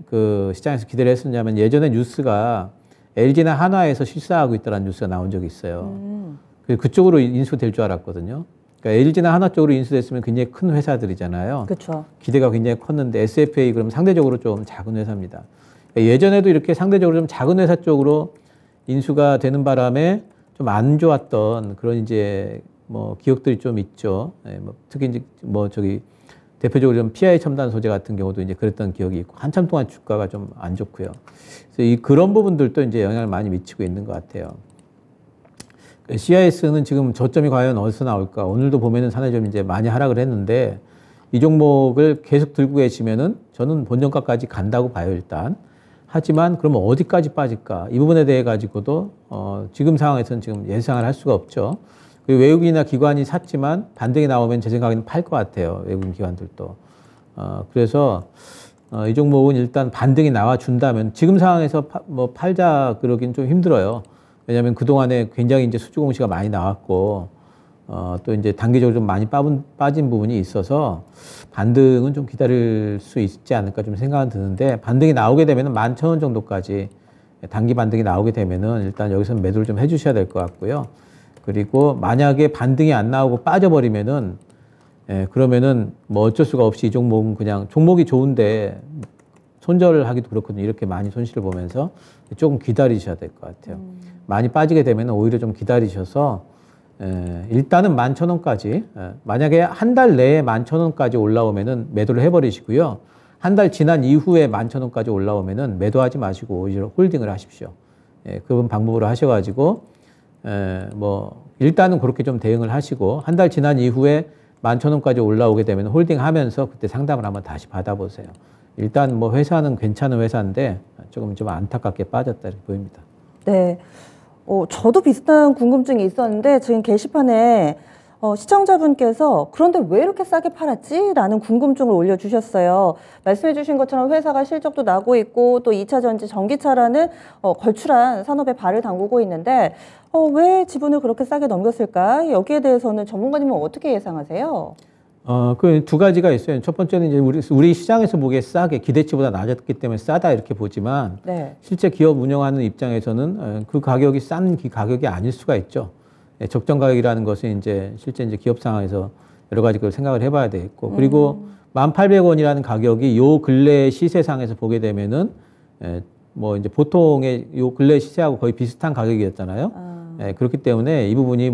그 시장에서 기대를 했었냐면 예전에 뉴스가 LG나 한화에서 실사하고 있다는 뉴스가 나온 적이 있어요. 그쪽으로 인수될 줄 알았거든요. 그러니까 LG나 한화 쪽으로 인수됐으면 굉장히 큰 회사들이잖아요. 그렇죠. 기대가 굉장히 컸는데 SFA 그럼 상대적으로 좀 작은 회사입니다. 그러니까 예전에도 이렇게 상대적으로 좀 작은 회사 쪽으로 인수가 되는 바람에 좀 안 좋았던 그런 이제 뭐 기억들이 좀 있죠. 네, 뭐 특히 이제 뭐 저기 대표적으로 좀 PI 첨단 소재 같은 경우도 이제 그랬던 기억이 있고 한참 동안 주가가 좀 안 좋고요. 그래서 그런 부분들도 이제 영향을 많이 미치고 있는 것 같아요. CIS는 지금 저점이 과연 어디서 나올까? 오늘도 보면은 상당히 좀 이제 많이 하락을 했는데 이 종목을 계속 들고 계시면은 저는 본전가까지 간다고 봐요, 일단. 하지만 그러면 어디까지 빠질까? 이 부분에 대해 가지고도 지금 상황에서는 지금 예상을 할 수가 없죠. 그리고 외국인이나 기관이 샀지만 반등이 나오면 제 생각에는 팔 것 같아요, 외국인 기관들도. 그래서 이 종목은 일단 반등이 나와 준다면 지금 상황에서 뭐 팔자 그러긴 좀 힘들어요. 왜냐하면 그동안에 굉장히 이제 수주 공시가 많이 나왔고, 또 이제 단기적으로 좀 많이 빠진 부분이 있어서 반등은 좀 기다릴 수 있지 않을까 좀 생각은 드는데, 반등이 나오게 되면은 11,000원 정도까지 단기 반등이 나오게 되면은 일단 여기서 매도를 좀 해주셔야 될 것 같고요. 그리고 만약에 반등이 안 나오고 빠져버리면은, 그러면은 뭐 어쩔 수가 없이 이 종목은 그냥 종목이 좋은데 손절을 하기도 그렇거든요. 이렇게 많이 손실을 보면서 조금 기다리셔야 될 것 같아요. 많이 빠지게 되면 오히려 좀 기다리셔서 일단은 11,000원까지 만약에 한 달 내에 11,000원까지 올라오면은 매도를 해버리시고요. 한 달 지난 이후에 11,000원까지 올라오면은 매도하지 마시고 오히려 홀딩을 하십시오. 그런 방법으로 하셔가지고 뭐 일단은 그렇게 좀 대응을 하시고 한 달 지난 이후에 11,000원까지 올라오게 되면 홀딩하면서 그때 상담을 한번 다시 받아보세요. 일단 뭐 회사는 괜찮은 회사인데 조금 좀 안타깝게 빠졌다 이렇게 보입니다. 네. 저도 비슷한 궁금증이 있었는데 지금 게시판에 시청자분께서 그런데 왜 이렇게 싸게 팔았지? 라는 궁금증을 올려주셨어요. 말씀해 주신 것처럼 회사가 실적도 나고 있고 또 2차 전지 전기차라는 걸출한 산업에 발을 담그고 있는데 왜 지분을 그렇게 싸게 넘겼을까? 여기에 대해서는 전문가님은 어떻게 예상하세요? 그 두 가지가 있어요. 첫 번째는 이제 우리 시장에서 보기에 싸게 기대치보다 낮았기 때문에 싸다 이렇게 보지만 네. 실제 기업 운영하는 입장에서는 그 가격이 싼 가격이 아닐 수가 있죠. 적정 가격이라는 것은 실제 기업 상황에서 여러 가지 걸 생각을 해봐야 되겠고 그리고 1,800원이라는 가격이 요 근래 시세상에서 보게 되면은 이제 보통의 요 근래 시세하고 거의 비슷한 가격이었잖아요. 그렇기 때문에 이 부분이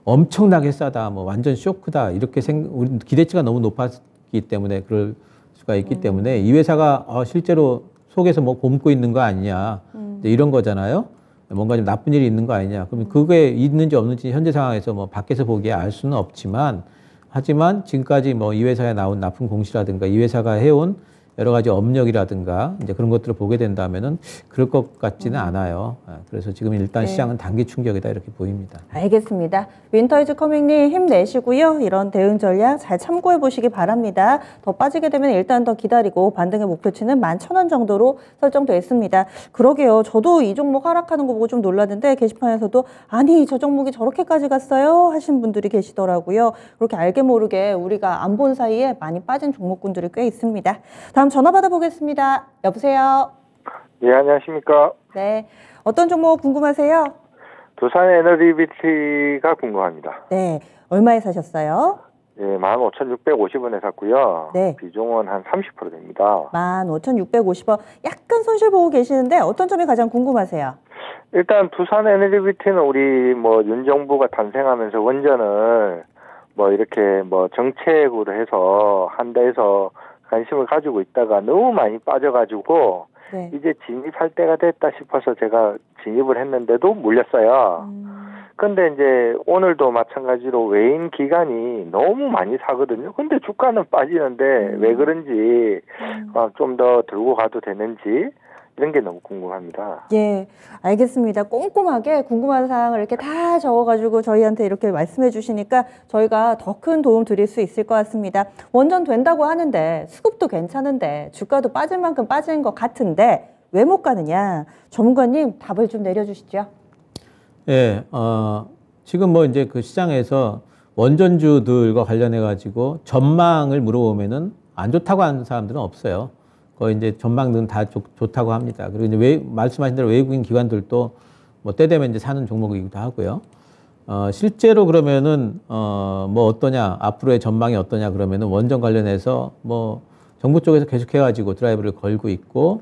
엄청나게 싸다, 완전 쇼크다 이렇게 우리 기대치가 너무 높았기 때문에 그럴 수가 있기 때문에 이 회사가 실제로 속에서 곪고 있는 거 아니냐 이런 거잖아요. 뭔가 좀 나쁜 일이 있는 거 아니냐. 그러면 그게 있는지 없는지 현재 상황에서 밖에서 보기에 알 수는 없지만 하지만 지금까지 이 회사에 나온 납품 공시라든가 이 회사가 해온 여러 가지 업력이라든가 이제 그런 것들을 보게 된다면은 그럴 것 같지는 않아요. 그래서 지금 일단 시장은 단기 충격이다 이렇게 보입니다. 알겠습니다. 윈터 이즈 커밍님 힘내시고요. 이런 대응 전략 잘 참고해 보시기 바랍니다. 더 빠지게 되면 일단 더 기다리고 반등의 목표치는 11,000원 정도로 설정되어 있습니다. 그러게요. 저도 이 종목 하락하는 거 보고 좀 놀랐는데 게시판에서도 아니 저 종목이 저렇게까지 갔어요 하신 분들이 계시더라고요. 그렇게 알게 모르게 우리가 안 본 사이에 많이 빠진 종목군들이 꽤 있습니다. 다음 전화 받아보겠습니다. 여보세요? 네, 안녕하십니까? 네. 어떤 종목 궁금하세요? 두산에너지비티가 궁금합니다. 네. 얼마에 사셨어요? 네, 15,650원에 샀고요. 네. 비중은 한 30% 됩니다. 15,650원. 약간 손실 보고 계시는데 어떤 점이 가장 궁금하세요? 일단 두산에너지비티는 우리 윤 정부가 탄생하면서 원전을 이렇게 정책으로 해서 한다해서 관심을 가지고 있다가 너무 많이 빠져가지고 네. 이제 진입할 때가 됐다 싶어서 제가 진입을 했는데도 물렸어요. 근데 이제 오늘도 마찬가지로 외인 기관이 너무 많이 사거든요. 근데 주가는 빠지는데 왜 그런지 좀 더 들고 가도 되는지 이런 게 너무 궁금합니다. 예, 알겠습니다. 꼼꼼하게 궁금한 사항을 이렇게 다 적어가지고 저희한테 이렇게 말씀해 주시니까 저희가 더 큰 도움 드릴 수 있을 것 같습니다. 원전 된다고 하는데 수급도 괜찮은데 주가도 빠질 만큼 빠진 것 같은데 왜 못 가느냐? 전문가님 답을 좀 내려주시죠. 예, 지금 이제 그 시장에서 원전주들과 관련해 가지고 전망을 물어보면은 안 좋다고 하는 사람들은 없어요. 거의 이제 전망들은 다 좋다고 합니다. 그리고 이제 말씀하신 대로 외국인 기관들도 때 되면 이제 사는 종목이기도 하고요. 실제로 그러면은 어떠냐, 앞으로의 전망이 어떠냐 그러면은 원전 관련해서 정부 쪽에서 계속 해가지고 드라이브를 걸고 있고,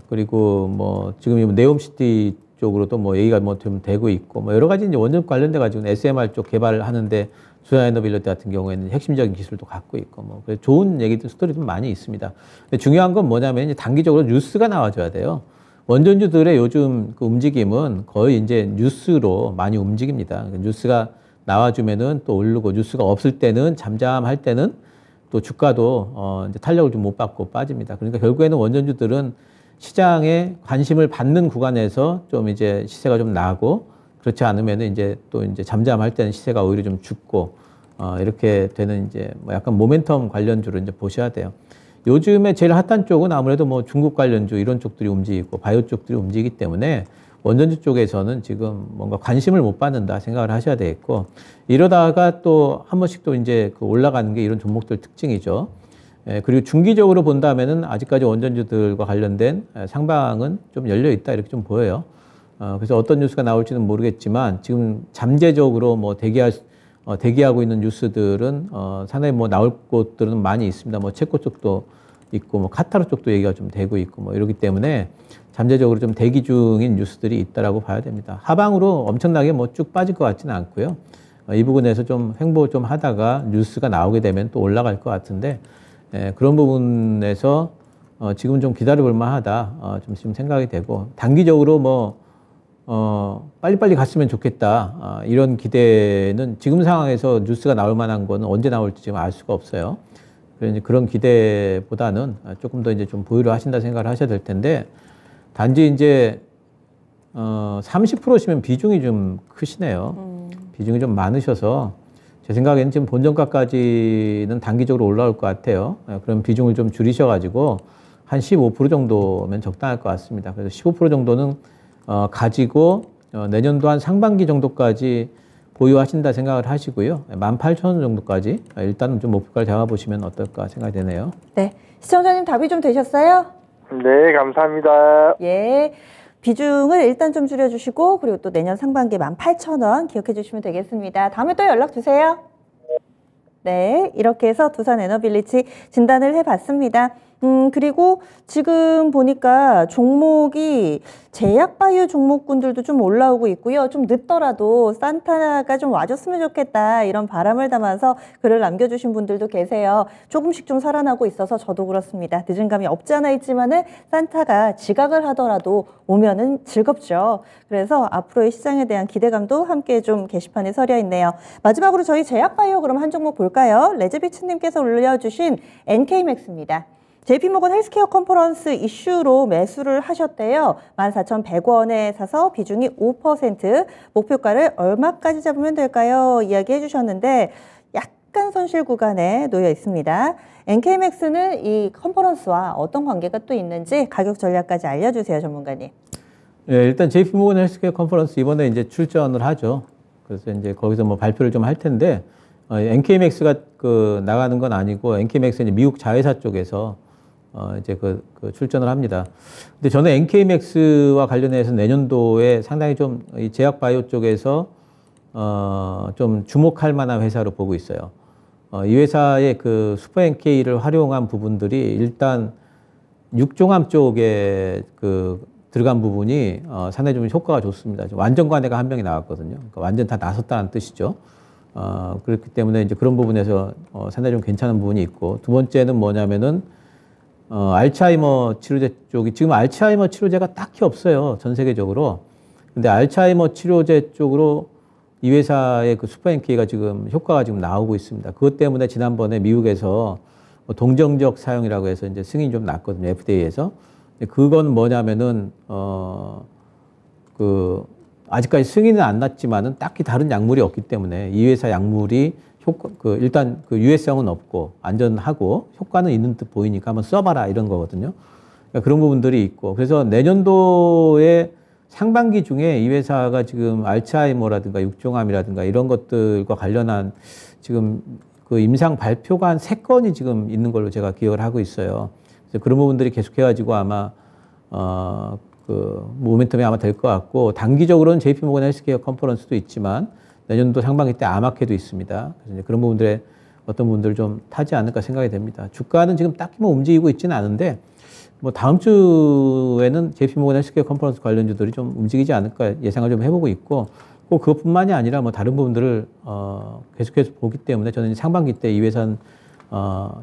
그리고 지금 네옴시티 쪽으로도 얘기가 좀 되고 있고, 여러 가지 이제 원전 관련돼 가지고 SMR 쪽 개발을 하는데 두산에너빌리티 같은 경우에는 핵심적인 기술도 갖고 있고, 그래서 좋은 얘기들, 스토리도 많이 있습니다. 근데 중요한 건 뭐냐면, 이제 단기적으로 뉴스가 나와줘야 돼요. 원전주들의 요즘 그 움직임은 거의 이제 뉴스로 많이 움직입니다. 뉴스가 나와주면은 또 오르고, 뉴스가 없을 때는 잠잠할 때는 또 주가도 이제 탄력을 좀 못 받고 빠집니다. 그러니까 결국에는 원전주들은 시장에 관심을 받는 구간에서 좀 이제 시세가 좀 나고, 그렇지 않으면 이제 또 이제 잠잠할 때는 시세가 오히려 좀 죽고, 이렇게 되는 이제 약간 모멘텀 관련주를 이제 보셔야 돼요. 요즘에 제일 핫한 쪽은 아무래도 중국 관련주 이런 쪽들이 움직이고 바이오 쪽들이 움직이기 때문에 원전주 쪽에서는 지금 뭔가 관심을 못 받는다 생각을 하셔야 되겠고, 이러다가 또 한 번씩 또 이제 그 올라가는 게 이런 종목들 특징이죠. 그리고 중기적으로 본다면은 아직까지 원전주들과 관련된 상방은 좀 열려 있다 이렇게 좀 보여요. 그래서 어떤 뉴스가 나올지는 모르겠지만 지금 잠재적으로 대기하고 있는 뉴스들은 상당히 나올 곳들은 많이 있습니다. 체코 쪽도 있고 카타르 쪽도 얘기가 좀 되고 있고 이러기 때문에 잠재적으로 좀 대기 중인 뉴스들이 있다라고 봐야 됩니다. 하방으로 엄청나게 쭉 빠질 것 같지는 않고요. 이 부분에서 좀 횡보 좀 하다가 뉴스가 나오게 되면 또 올라갈 것 같은데, 그런 부분에서 지금 좀 기다려볼 만하다 좀 지금 생각이 되고, 단기적으로 빨리빨리 갔으면 좋겠다 이런 기대는 지금 상황에서 뉴스가 나올 만한 거는 언제 나올지 지금 알 수가 없어요. 그래서 그런 기대보다는 조금 더 이제 좀 보유를 하신다 생각을 하셔야 될 텐데, 단지 이제 30%시면 비중이 좀 크시네요. 비중이 좀 많으셔서 제 생각에는 지금 본전가까지는 단기적으로 올라올 것 같아요. 그럼 비중을 좀 줄이셔가지고 한 15% 정도면 적당할 것 같습니다. 그래서 15% 정도는 가지고 내년도 한 상반기 정도까지 보유하신다 생각을 하시고요. 18,000원 정도까지 일단은 좀 목표가를 잡아보시면 어떨까 생각이 되네요. 네, 시청자님 답이 좀 되셨어요? 네, 감사합니다. 예. 비중을 일단 좀 줄여주시고 그리고 또 내년 상반기 18,000원 기억해 주시면 되겠습니다. 다음에 또 연락 주세요. 네, 이렇게 해서 두산 에너빌리티 진단을 해봤습니다. 그리고 지금 보니까 종목이 제약바이오 종목군들도 좀 올라오고 있고요. 좀 늦더라도 산타가 좀 와줬으면 좋겠다 이런 바람을 담아서 글을 남겨주신 분들도 계세요. 조금씩 좀 살아나고 있어서 저도 그렇습니다. 늦은 감이 없지 않아 있지만은 산타가 지각을 하더라도 오면은 즐겁죠. 그래서 앞으로의 시장에 대한 기대감도 함께 좀 게시판에 서려 있네요. 마지막으로 저희 제약바이오 그럼 한 종목 볼까요? 레즈비츠님께서 올려주신 NK맥스입니다. JP모건 헬스케어 컨퍼런스 이슈로 매수를 하셨대요. 14,100원에 사서 비중이 5%, 목표가를 얼마까지 잡으면 될까요? 이야기해 주셨는데 약간 손실 구간에 놓여 있습니다. NK맥스는 이 컨퍼런스와 어떤 관계가 또 있는지 가격 전략까지 알려주세요, 전문가님. 예, 일단 JP모건 헬스케어 컨퍼런스 이번에 이제 출전을 하죠. 그래서 이제 거기서 뭐 발표를 좀 할 텐데 NK맥스가 나가는 건 아니고 NK맥스는 미국 자회사 쪽에서 이제 출전을 합니다. 근데 저는 NK맥스와 관련해서 내년도에 상당히 좀 이 제약바이오 쪽에서 좀 주목할 만한 회사로 보고 있어요. 이 회사의 그 슈퍼 NK를 활용한 부분들이 일단 육종암 쪽에 들어간 부분이 상당히 좀 효과가 좋습니다. 완전 관해가 한 명이 나왔거든요. 그러니까 완전 다 나섰다는 뜻이죠. 그렇기 때문에 이제 그런 부분에서 상당히 좀 괜찮은 부분이 있고, 두 번째는 뭐냐면은 알츠하이머 치료제 쪽이 지금 알츠하이머 치료제가 딱히 없어요. 전 세계적으로. 근데 알츠하이머 치료제 쪽으로 이 회사의 그 슈퍼 NK가 지금 효과가 지금 나오고 있습니다. 그것 때문에 지난번에 미국에서 동정적 사용이라고 해서 이제 승인이 좀 났거든요. FDA에서. 그건 뭐냐면은 아직까지 승인은 안 났지만은 딱히 다른 약물이 없기 때문에 이 회사 약물이 일단 유해성은 없고 안전하고 효과는 있는 듯 보이니까 한번 써봐라 이런 거거든요. 그러니까 그런 부분들이 있고, 그래서 내년도에 상반기 중에 이 회사가 지금 알츠하이머라든가 육종암이라든가 이런 것들과 관련한 지금 임상 발표가 한 3건이 지금 있는 걸로 제가 기억을 하고 있어요. 그래서 그런 부분들이 계속해가지고 아마 모멘텀이 아마 될 것 같고, 단기적으로는 JP모건 헬스케어 컨퍼런스도 있지만 내년도 상반기 때 아마케도 있습니다. 그래서 이제 그런 부분들의 어떤 부분들을 좀 타지 않을까 생각이 됩니다. 주가는 지금 딱히 뭐 움직이고 있지는 않은데, 뭐 다음 주에는 JP모건 헬스케어 컨퍼런스 관련주들이 좀 움직이지 않을까 예상을 좀 해보고 있고, 꼭 그것뿐만이 아니라 뭐 다른 부분들을 계속해서 보기 때문에 저는 상반기 때 이 회사는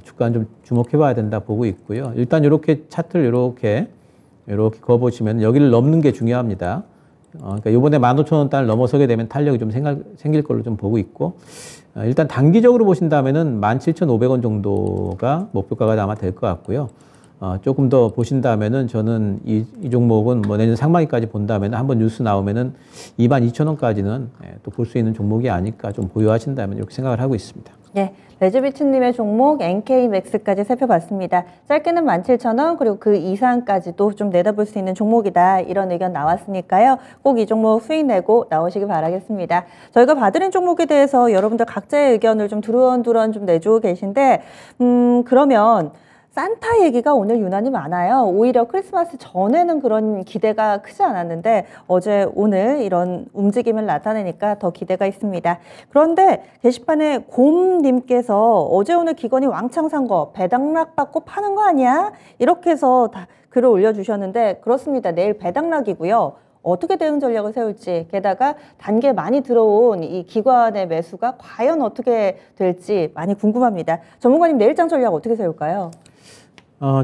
주가는 좀 주목해봐야 된다 보고 있고요. 일단 이렇게 차트를 이렇게 그어보시면 여기를 넘는 게 중요합니다. 그러니까 이번에 15,000원단을 넘어서게 되면 탄력이 좀 생길 걸로 좀 보고 있고, 일단 단기적으로 보신다면은 17,500원 정도가 목표가가 아마 될 것 같고요. 조금 더 보신다면은 저는 이 종목은 뭐 내년 상반기까지 본다면 한번 뉴스 나오면은 22,000원까지는 또 볼 수 있는 종목이 아닐까 좀 보유하신다면 이렇게 생각을 하고 있습니다. 네, 레즈비츠님의 종목 NK맥스까지 살펴봤습니다. 짧게는 17,000원 그리고 그 이상까지도 좀 내다볼 수 있는 종목이다 이런 의견 나왔으니까요. 꼭 이 종목 수익 내고 나오시기 바라겠습니다. 저희가 봐드린 종목에 대해서 여러분들 각자의 의견을 좀 두루언두루언 좀 내주고 계신데 그러면 산타 얘기가 오늘 유난히 많아요. 오히려 크리스마스 전에는 그런 기대가 크지 않았는데 어제 오늘 이런 움직임을 나타내니까 더 기대가 있습니다. 그런데 게시판에 곰님께서 어제 오늘 기관이 왕창 산 거 배당락 받고 파는 거 아니야? 이렇게 해서 다 글을 올려주셨는데 그렇습니다. 내일 배당락이고요. 어떻게 대응 전략을 세울지, 게다가 단계 많이 들어온 이 기관의 매수가 과연 어떻게 될지 많이 궁금합니다. 전문가님 내일장 전략 어떻게 세울까요?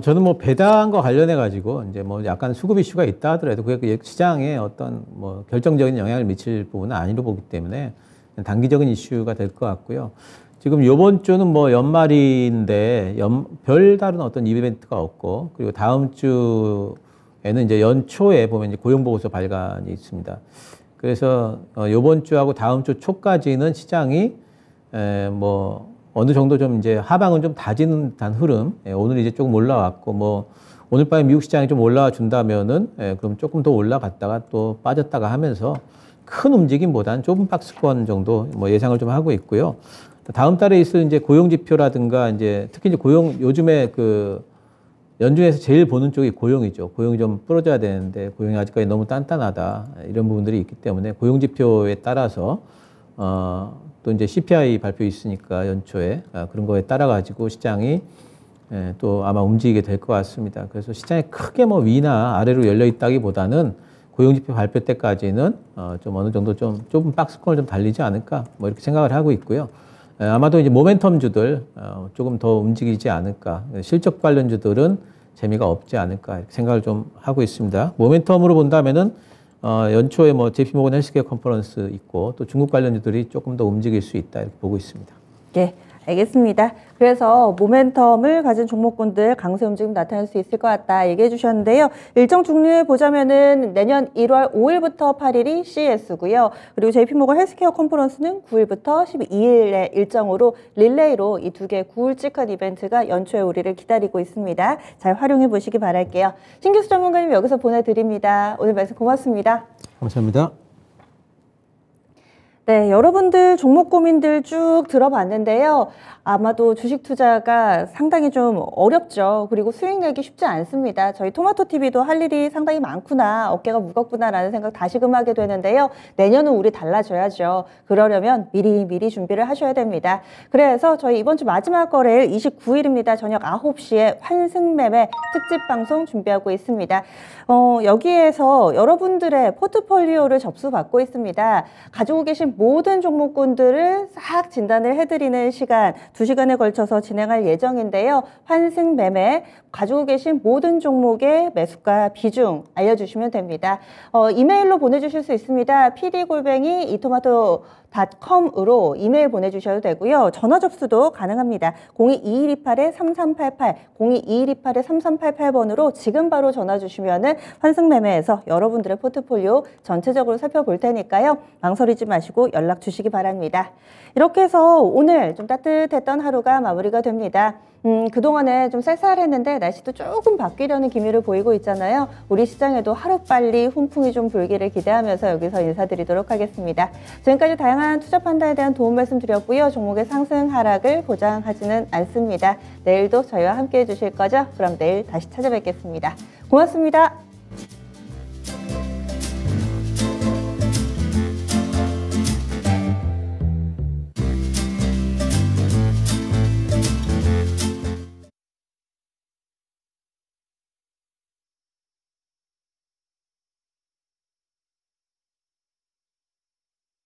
저는 뭐 배당과 관련해 가지고 이제 뭐 약간 수급 이슈가 있다 하더라도 그게 시장에 어떤 뭐 결정적인 영향을 미칠 부분은 아니로 보기 때문에 단기적인 이슈가 될 것 같고요. 지금 요번 주는 뭐 연말인데 별다른 어떤 이벤트가 없고, 그리고 다음 주에는 이제 연초에 보면 이제 고용보고서 발간이 있습니다. 그래서 이번 주하고 다음 주 초까지는 시장이 뭐 어느 정도 좀 이제 하방은 좀 다지는 듯한 흐름. 오늘 이제 조금 올라왔고 뭐 오늘 밤에 미국 시장이 좀 올라와 준다면은 그럼 조금 더 올라갔다가 또 빠졌다가 하면서 큰 움직임보다는 좁은 박스권 정도 뭐 예상을 좀 하고 있고요. 다음 달에 있을 이제 고용 지표라든가 이제 특히 이제 고용 요즘에 그 연준에서 제일 보는 쪽이 고용이죠. 고용이 좀 풀어져야 되는데 고용이 아직까지 너무 단단하다 이런 부분들이 있기 때문에 고용 지표에 따라서 또 이제 CPI 발표 있으니까 연초에 그런 거에 따라 가지고 시장이 또 아마 움직이게 될 것 같습니다. 그래서 시장이 크게 뭐 위나 아래로 열려 있다기보다는 고용 지표 발표 때까지는 좀 어느 정도 좀 좁은 박스권을 좀 달리지 않을까 뭐 이렇게 생각을 하고 있고요. 아마도 이제 모멘텀주들 조금 더 움직이지 않을까. 실적 관련주들은 재미가 없지 않을까 이렇게 생각을 좀 하고 있습니다. 모멘텀으로 본다면은 연초에 뭐 JP모건 헬스케어 컨퍼런스 있고 또 중국 관련주들이 조금 더 움직일 수 있다 이렇게 보고 있습니다. 예, 알겠습니다. 그래서 모멘텀을 가진 종목군들 강세 움직임 나타날 수 있을 것 같다 얘기해 주셨는데요. 일정 종류에 보자면은 내년 1월 5일부터 8일이 CES고요. 그리고 JP모건 헬스케어 컨퍼런스는 9일부터 12일의 일정으로 릴레이로 이 두 개 굵직한 이벤트가 연초에 우리를 기다리고 있습니다. 잘 활용해 보시기 바랄게요. 신기수 전문가님 여기서 보내드립니다. 오늘 말씀 고맙습니다. 감사합니다. 네, 여러분들 종목 고민들 쭉 들어봤는데요. 아마도 주식 투자가 상당히 좀 어렵죠. 그리고 수익 내기 쉽지 않습니다. 저희 토마토TV도 할 일이 상당히 많구나, 어깨가 무겁구나라는 생각 다시금 하게 되는데요. 내년은 우리 달라져야죠. 그러려면 미리 준비를 하셔야 됩니다. 그래서 저희 이번 주 마지막 거래일 29일입니다. 저녁 9시에 환승매매 특집 방송 준비하고 있습니다. 여기에서 여러분들의 포트폴리오를 접수받고 있습니다. 가지고 계신 모든 종목군들을 싹 진단을 해드리는 시간 2시간에 걸쳐서 진행할 예정인데요. 환승 매매 가지고 계신 모든 종목의 매수가 비중 알려주시면 됩니다. 이메일로 보내주실 수 있습니다. pd@이토마토.com으로 이메일 보내주셔도 되고요. 전화 접수도 가능합니다. 022128-3388, 022128-3388번으로 지금 바로 전화 주시면은 환승매매에서 여러분들의 포트폴리오 전체적으로 살펴볼 테니까요. 망설이지 마시고 연락 주시기 바랍니다. 이렇게 해서 오늘 좀 따뜻했던 하루가 마무리가 됩니다. 그동안에 좀 쌀쌀했는데 날씨도 조금 바뀌려는 기미를 보이고 있잖아요. 우리 시장에도 하루빨리 훈풍이 좀 불기를 기대하면서 여기서 인사드리도록 하겠습니다. 지금까지 다양한 투자 판단에 대한 도움 말씀드렸고요. 종목의 상승 하락을 보장하지는 않습니다. 내일도 저희와 함께 해주실 거죠? 그럼 내일 다시 찾아뵙겠습니다. 고맙습니다.